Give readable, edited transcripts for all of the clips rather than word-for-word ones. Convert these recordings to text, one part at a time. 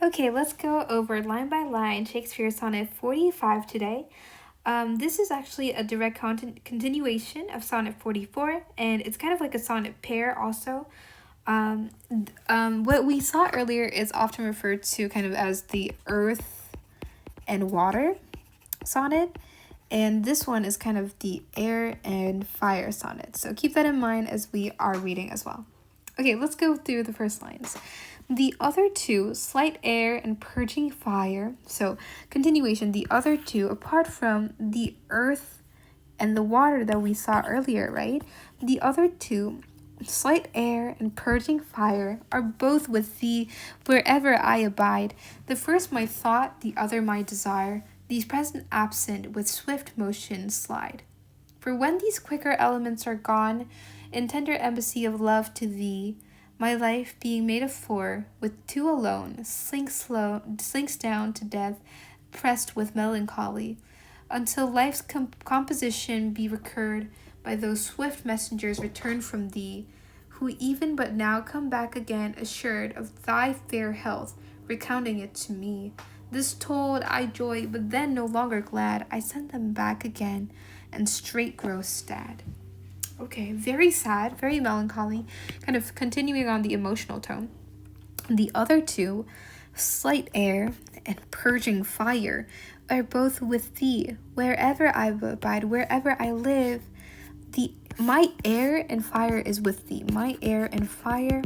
Okay, let's go over line by line Shakespeare's Sonnet 45 today. This is actually a direct continuation of Sonnet 44, and it's kind of like a sonnet pair also. What we saw earlier is often referred to kind of as the earth and water sonnet, and this one is kind of the air and fire sonnet. So keep that in mind as we are reading as well. Okay, let's go through the first lines. The other two, slight air and purging fire. So, continuation, the other two, apart from the earth and the water that we saw earlier, right? The other two, slight air and purging fire, are both with thee wherever I abide. The first my thought, the other my desire. These present absent with swift motion slide. For when these quicker elements are gone, in tender embassy of love to thee, my life being made of four, with two alone, slinks down to death, pressed with melancholy, until life's composition be recurred by those swift messengers returned from thee, who even but now come back again assured of thy fair health, recounting it to me. This told, I joy, but then no longer glad, I send them back again, and straight grow sad. Okay, very sad, very melancholy, kind of continuing on the emotional tone. The other two, slight air and purging fire, are both with thee, wherever I abide, wherever I live. My air and fire is with thee. My air and fire,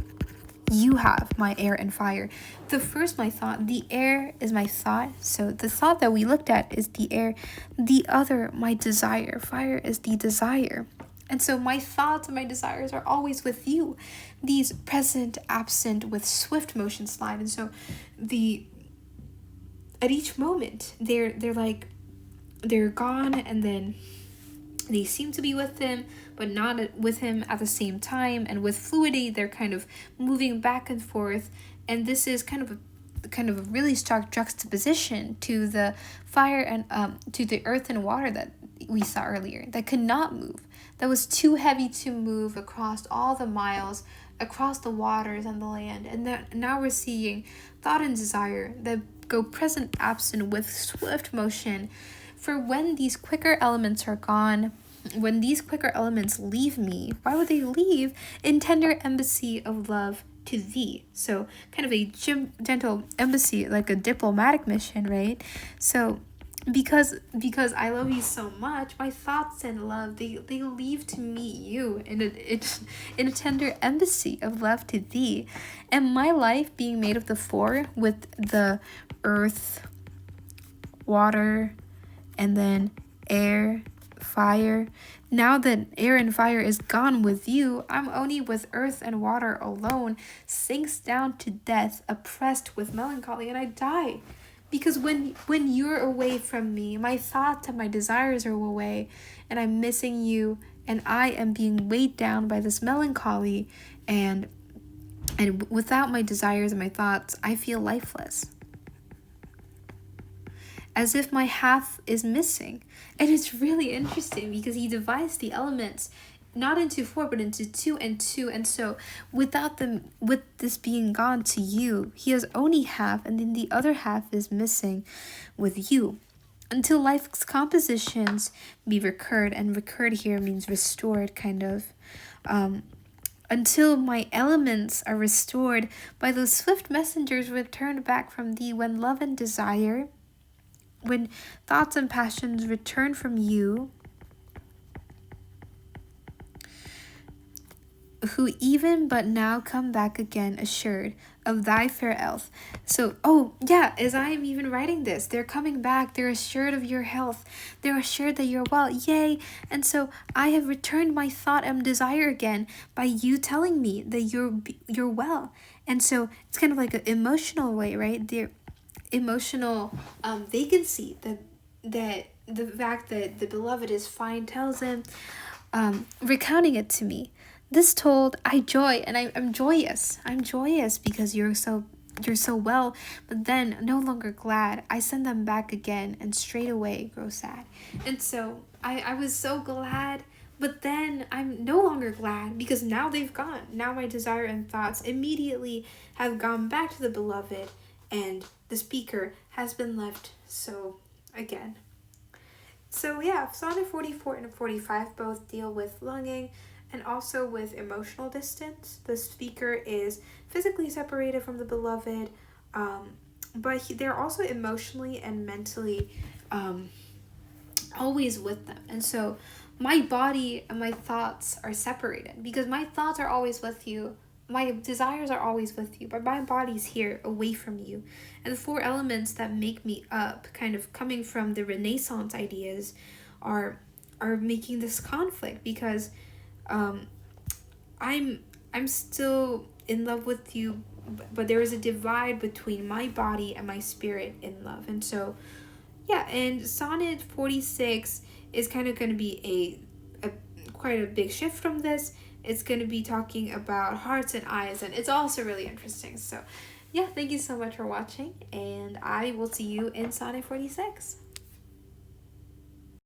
you have my air and fire. The first, my thought, the air is my thought. So the thought that we looked at is the air. The other, my desire. Fire is the desire. And so my thoughts and my desires are always with you. These present, absent, with swift motion slide. And so at each moment, they're gone, and then they seem to be with him, but not with him at the same time. And with fluidity, they're kind of moving back and forth. And this is kind of a really stark juxtaposition to the fire and to the earth and water that we saw earlier, that could not move, that was too heavy to move across all the miles, across the waters and the land. And that now we're seeing thought and desire that go present absent with swift motion. For when these quicker elements are gone, when these quicker elements leave me, why would they leave? In tender embassy of love to thee. So kind of a gentle embassy, like a diplomatic mission, right? So because I love you so much, my thoughts and love, they leave to meet you in a tender embassy of love to thee. And my life being made of the four, with the earth, water, and then air, fire. Now that air and fire is gone with you, I'm only with earth and water alone, sinks down to death, oppressed with melancholy, and I die. Because when you're away from me, my thoughts and my desires are away, and I'm missing you, and I am being weighed down by this melancholy, and without my desires and my thoughts, I feel lifeless. As if my half is missing. And it's really interesting because he divides the elements not into four, but into two and two. And so with this being gone to you, he has only half, and then the other half is missing with you. Until life's compositions be recurred, and recurred here means restored, kind of. Until my elements are restored by those swift messengers returned back from thee, when love and desire, when thoughts and passions return from you, who even but now come back again assured of thy fair health. So, as I am even writing this, they're coming back, they're assured of your health, they're assured that you're well, yay. And so I have returned my thought and desire again by you telling me that you're well. And so it's kind of like an emotional way, right? They're emotional vacancy that the fact that the beloved is fine tells him, recounting it to me. This told, I joy, and I'm joyous. I'm joyous because you're so well, but then no longer glad. I send them back again, and straightway grow sad. And so I was so glad, but then I'm no longer glad because now they've gone. Now my desire and thoughts immediately have gone back to the beloved, and the speaker has been left so again. So yeah, Sonnet 44 and 45 both deal with longing and also with emotional distance. The speaker is physically separated from the beloved, but they're also emotionally and mentally always with them. And so my body and my thoughts are separated because my thoughts are always with you. My desires are always with you, but my body's here away from you. And the four elements that make me up, kind of coming from the Renaissance ideas, are making this conflict because I'm still in love with you, but there is a divide between my body and my spirit in love. And so yeah, and Sonnet 46 is kind of going to be a quite a big shift from this. It's going to be talking about hearts and eyes, and it's also really interesting. So yeah, thank you so much for watching, and I will see you in Sonnet 46.